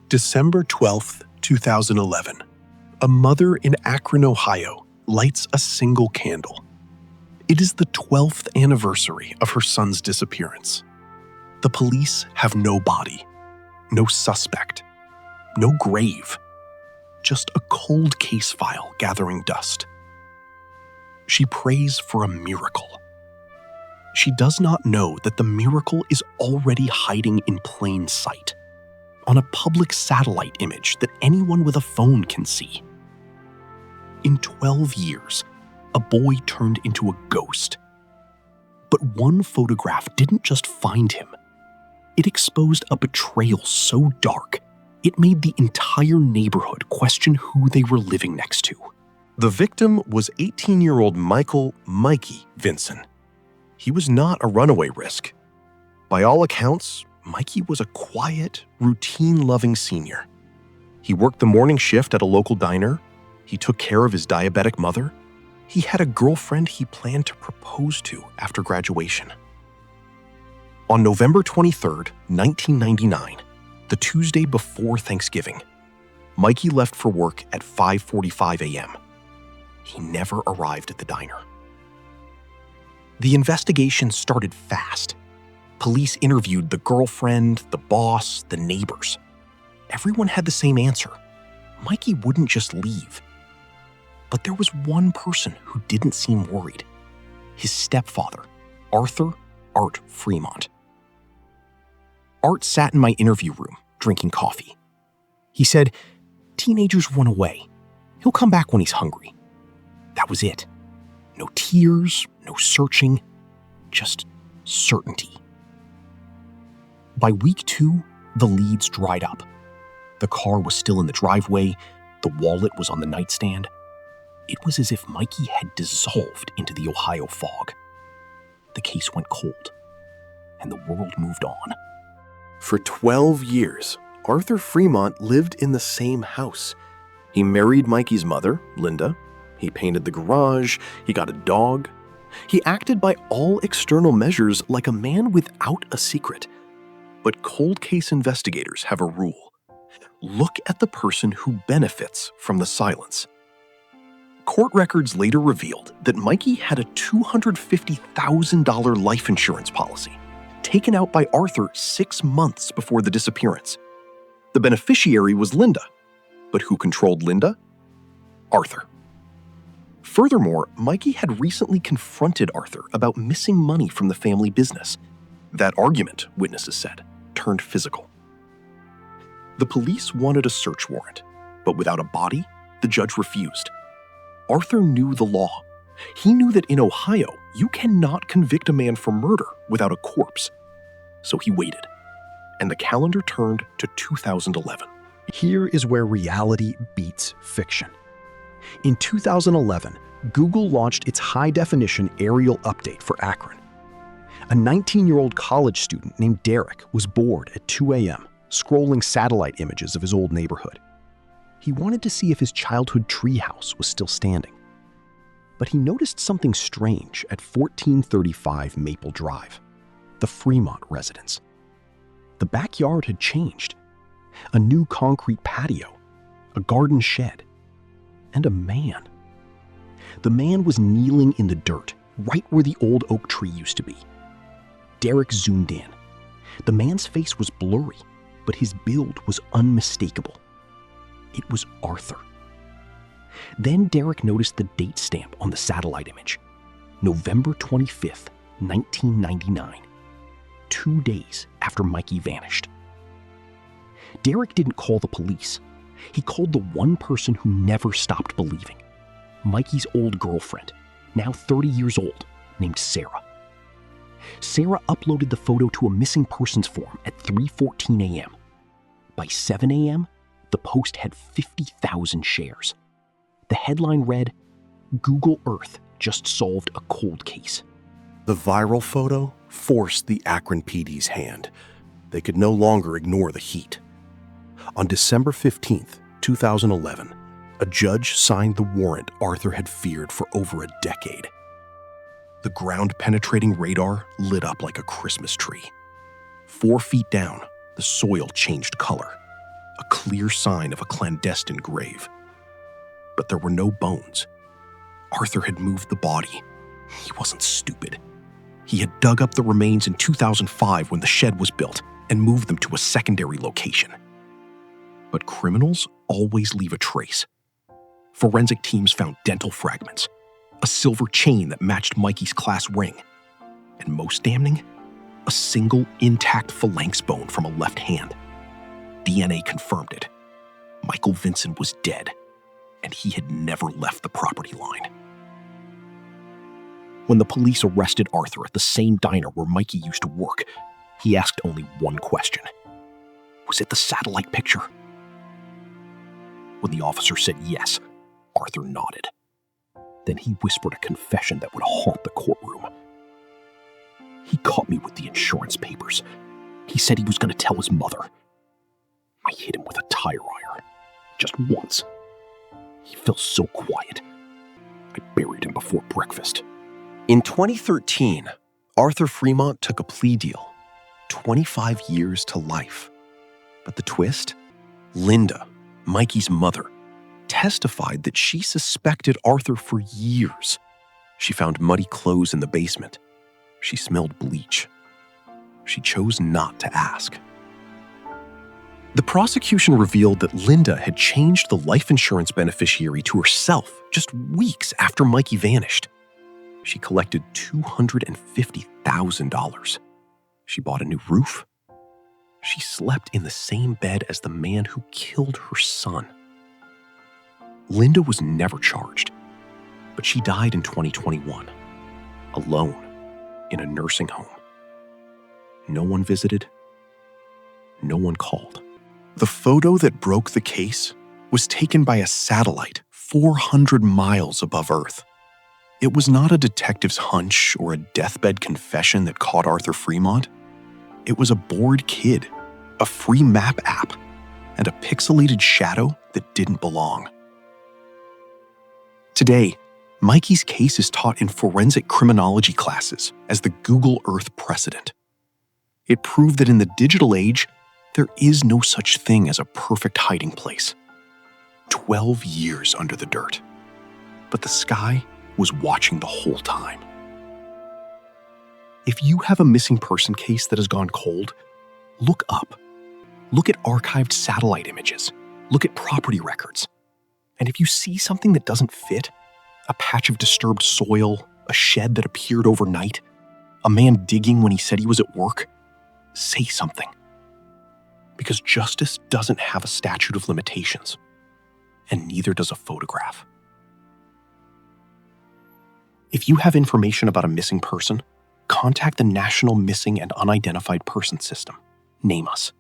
December 12th, 2011. A mother in Akron, Ohio, lights a single candle. It is the 12th anniversary of her son's disappearance. The police have no body, no suspect, no grave, just a cold case file gathering dust. She prays for a miracle. She does not know that the miracle is already hiding in plain sight, on a public satellite image that anyone with a phone can see. In 12 years, a boy turned into a ghost. But one photograph didn't just find him. It exposed a betrayal so dark, it made the entire neighborhood question who they were living next to. The victim was 18-year-old Mikey Vinson. He was not a runaway risk. By all accounts, Mikey was a quiet, routine-loving senior. He worked the morning shift at a local diner. He took care of his diabetic mother. He had a girlfriend he planned to propose to after graduation. On November 23, 1999, the Tuesday before Thanksgiving, Mikey left for work at 5:45 a.m. He never arrived at the diner. The investigation started fast. Police interviewed the girlfriend, the boss, the neighbors. Everyone had the same answer. Mikey wouldn't just leave. But there was one person who didn't seem worried. His stepfather, Art Fremont. Art sat in my interview room, drinking coffee. He said, "Teenagers run away. He'll come back when he's hungry." That was it. No tears, no searching, just certainty. By week 2, the leads dried up. The car was still in the driveway. The wallet was on the nightstand. It was as if Mikey had dissolved into the Ohio fog. The case went cold, and the world moved on. For 12 years, Arthur Fremont lived in the same house. He married Mikey's mother, Linda. He painted the garage. He got a dog. He acted by all external measures like a man without a secret. But cold case investigators have a rule. Look at the person who benefits from the silence. Court records later revealed that Mikey had a $250,000 life insurance policy taken out by Arthur 6 months before the disappearance. The beneficiary was Linda. But who controlled Linda? Arthur. Furthermore, Mikey had recently confronted Arthur about missing money from the family business. That argument, witnesses said, turned physical. The police wanted a search warrant, but without a body, the judge refused. Arthur knew the law. He knew that in Ohio, you cannot convict a man for murder without a corpse. So he waited, and the calendar turned to 2011. Here is where reality beats fiction. In 2011, Google launched its high-definition aerial update for Akron. A 19-year-old college student named Derek was bored at 2 a.m., scrolling satellite images of his old neighborhood. He wanted to see if his childhood treehouse was still standing. But he noticed something strange at 1435 Maple Drive, the Fremont residence. The backyard had changed. A new concrete patio, a garden shed, and a man. The man was kneeling in the dirt, right where the old oak tree used to be. Derek zoomed in. The man's face was blurry, but his build was unmistakable. It was Arthur. Then Derek noticed the date stamp on the satellite image. November 25th, 1999. 2 days after Mikey vanished. Derek didn't call the police. He called the one person who never stopped believing. Mikey's old girlfriend, now 30 years old, named Sarah. Sarah uploaded the photo to a missing persons form at 3:14 a.m. By 7 a.m., the post had 50,000 shares. The headline read, "Google Earth just solved a cold case." The viral photo forced the Akron PD's hand. They could no longer ignore the heat. On December 15th, 2011, a judge signed the warrant Arthur had feared for over a decade. The ground-penetrating radar lit up like a Christmas tree. 4 feet down, the soil changed color. a clear sign of a clandestine grave. But there were no bones. Arthur had moved the body. He wasn't stupid. He had dug up the remains in 2005 when the shed was built and moved them to a secondary location. But criminals always leave a trace. Forensic teams found dental fragments, a silver chain that matched Mikey's class ring, and most damning, a single intact phalanx bone from a left hand. DNA confirmed it. Michael Vinson was dead, and he had never left the property line. When the police arrested Arthur at the same diner where Mikey used to work, he asked only one question. Was it the satellite picture? When the officer said yes, Arthur nodded. Then he whispered a confession that would haunt the courtroom. He caught me with the insurance papers. He said he was going to tell his mother. I hit him with a tire iron. Just once. He felt so quiet. I buried him before breakfast. In 2013, Arthur Fremont took a plea deal, 25 years to life. But the twist? Linda, Mikey's mother, testified that she suspected Arthur for years. She found muddy clothes in the basement. She smelled bleach. She chose not to ask. The prosecution revealed that Linda had changed the life insurance beneficiary to herself just weeks after Mikey vanished. She collected $250,000. She bought a new roof. She slept in the same bed as the man who killed her son. Linda was never charged, but she died in 2021, alone in a nursing home. No one visited. No one called. The photo that broke the case was taken by a satellite 400 miles above Earth. It was not a detective's hunch or a deathbed confession that caught Arthur Fremont. It was a bored kid, a free map app, and a pixelated shadow that didn't belong. Today, Mikey's case is taught in forensic criminology classes as the Google Earth precedent. It proved that in the digital age, there is no such thing as a perfect hiding place. 12 years under the dirt. But the sky was watching the whole time. If you have a missing person case that has gone cold, look up. Look at archived satellite images. Look at property records. And if you see something that doesn't fit, a patch of disturbed soil, a shed that appeared overnight, a man digging when he said he was at work, say something. Because justice doesn't have a statute of limitations, and neither does a photograph. If you have information about a missing person, contact the National Missing and Unidentified Person System. Name us.